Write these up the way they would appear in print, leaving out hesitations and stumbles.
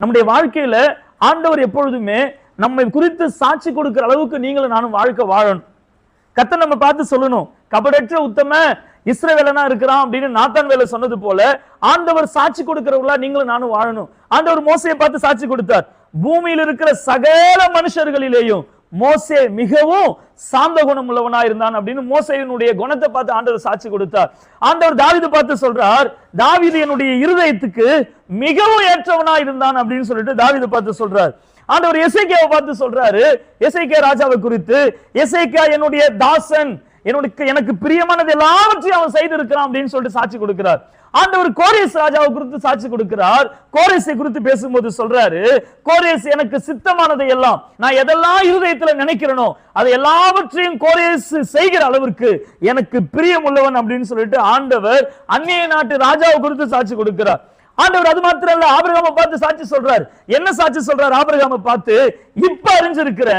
நம்முடைய வாழ்க்கையில ஆண்டவர் எப்பொழுதுமே நம்மை குறித்து சாட்சி கொடுக்கிற அளவுக்கு நீங்களும் நானும் வாழ்க்கை வாழணும். கர்த்தர் நம்ம பார்த்து சொல்லணும், கபடற்ற உத்தம இஸ்ரவேலனா இருக்கிறான் அப்படின்னு நாத்தான் வேலை சொன்னது போல ஆண்டவர் சாட்சி கொடுக்கிறவங்களா நீங்களும் நானும் வாழணும். ஆண்டவர் மோசையை பார்த்து சாட்சி கொடுத்தார். பூமியில் இருக்கிற சகல மனுஷர்களிலேயும் மோசே மிகவும் சாந்த குணம் உள்ளவனா இருந்தான் அப்படின்னு மோசேயினுடைய குணத்தை பார்த்து ஆண்டவர் சாட்சி கொடுத்தார். ஆண்டவர் தாவீது பார்த்து சொல்றார், தாவீது என்னுடைய இருதயத்துக்கு மிகவும் ஏற்றவனா இருந்தான் அப்படின்னு சொல்லிட்டு தாவீது பார்த்து சொல்றார். ஆண்டவர் எசேக்கியாவை பார்த்து சொல்றாரு, எசேக்கியா ராஜாவை குறித்து, எசேக்கியா என்னுடைய தாசன், எனக்கு பிரியமானது எல்லாவற்றையும் அவன் செய்திருக்கிறான் அப்படின்னு சொல்லிட்டு சாட்சி கொடுக்கிறார். ஆண்டவர் கோரேஸ் ராஜாவை குறித்து சாட்சி கொடுக்கிறார். கோரேஸை குறித்து பேசும்போது சொல்றாரு, கோரேஸ் எனக்கு சித்தமானதை எல்லாம் நான் எதெல்லாம் இருதயத்துல நினைக்கிறேனோ அதை எல்லாவற்றையும் கோரேஸ் செய்கிற அளவிற்கு எனக்கு பிரியம் உள்ளவன் அப்படின்னு சொல்லிட்டு ஆண்டவர் அந்நிய நாட்டு ராஜாவை குறித்து சாட்சி கொடுக்கிறார். ஆண்டவர் அது மாத்திரம் இல்ல, ஆபிரகாமை பார்த்து சாட்சி சொல்றார். என்ன சாட்சி சொல்றார்? ஆபிரகாமை பார்த்து, இப்ப அறிஞ்சிருக்கிற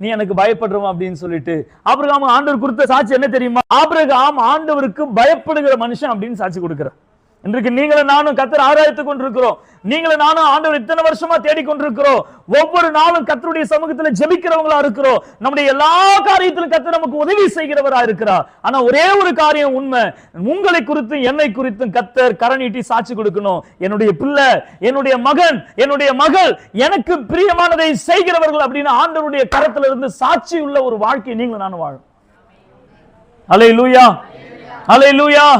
நீ எனக்கு பயப்படுறவன் அப்படின்னு சொல்லிட்டு. ஆபிரகாம் ஆண்டவர் கொடுத்த சாட்சி என்ன தெரியுமா? ஆபிரகாம் ஆண்டவருக்கு பயப்படுகிற மனுஷன் அப்படின்னு சாட்சி கொடுக்கிறார். இன்றைக்கு நீங்களும் நானும் கர்த்தர் ஆராய்த்து கொண்டிருக்கிறோம். நீங்களும் நானும் ஆண்டவர் இத்தனை வருஷமா தேடிக்கொண்டிருக்கிறோம். ஒவ்வொரு நாளும் கர்த்தருடைய சமூகத்தில் ஜெபிக்கிறவங்களா இருக்கிறோம். நம்முடைய எல்லா காரியத்திலும் கர்த்தர் நமக்கு உதவி செய்கிறவரா இருக்கிறார். ஆனா ஒரே ஒரு காரியம் உண்மை, உங்களை குறித்தும் என்னை குறித்தும் கர்த்தர் கரநீட்டி சாட்சி கொடுக்கணும். என்னுடைய பிள்ளை, என்னுடைய மகன், என்னுடைய மகள் எனக்கு பிரியமானதை செய்கிறவர்கள் அப்படின்னு ஆண்டவருடைய கரத்துல இருந்து சாட்சி உள்ள ஒரு வாழ்க்கை நீங்களும் நானும் வாழும். அல்லேலூயா, அல்லேலூயா.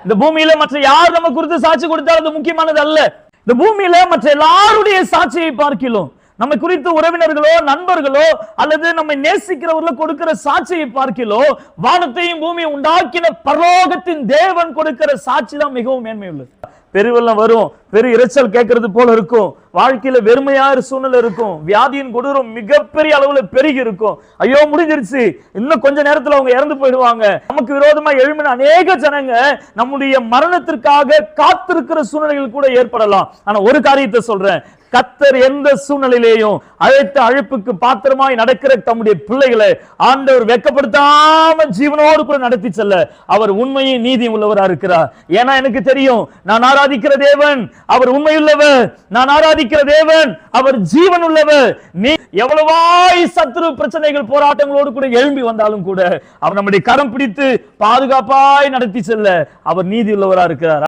இந்த பூமியில மற்ற யார் நம்ம குறித்து சாட்சி கொடுத்தாலும் அது முக்கியமானது அல்ல. இந்த பூமியில மற்ற எல்லாருடைய சாட்சியை பார்க்கிறோம். நம்மை குறித்து உறவினர்களோ நண்பர்களோ அல்லது நம்மை நேசிக்கிறவர்களோ கொடுக்கிற சாட்சியை பார்க்கிறோம். வானத்தையும் பூமியை உண்டாக்கின பரலோகத்தின் தேவன் கொடுக்கிற சாட்சி தான் மிகவும் மேன்மை உள்ளது. பெருவெல்லாம் வரும், பெரு இறைச்சல் கேட்கறது போல இருக்கும், வாழ்க்கையில வெறுமையான சூழ்நிலை இருக்கும், வியாதியின் கொடூரம் மிகப்பெரிய அளவுல பெருகி இருக்கும். ஐயோ முடிஞ்சிருச்சு, இன்னும் கொஞ்ச நேரத்துல அவங்க இறந்து போயிடுவாங்க. நமக்கு விரோதமா எழும்பின அநேக ஜனங்க நம்முடைய மரணத்திற்காக காத்திருக்கிற சூழ்நிலைகள் கூட ஏற்படலாம். ஆனா ஒரு காரியத்தை சொல்றேன், கர்த்தர் எந்த சூழ்நிலையிலேயும் அழைத்த அழைப்புக்கு பாத்திரமாய் நடக்கிற தம்முடைய பிள்ளைகளை ஆண்டவர் வெட்கப்படுத்தாம ஜீவனோடு கூட நடத்தி செல்ல அவர் உண்மையும் நீதியும் உள்ளவரா இருக்கிறார். ஏன்னா எனக்கு தெரியும், நான் ஆராதிக்கிற தேவன் அவர் உண்மையுள்ளவர், நான் ஆராதிக்கிற தேவன் அவர் ஜீவன் உள்ளவர். நீ எவ்வளவாய் சத்துரு பிரச்சனைகள் போராட்டங்களோடு கூட எழும்பி வந்தாலும் கூட அவர் நம்முடைய கரம் பிடித்து பாதுகாப்பாய் நடத்தி செல்ல அவர் நீதி உள்ளவரா இருக்கிறார்.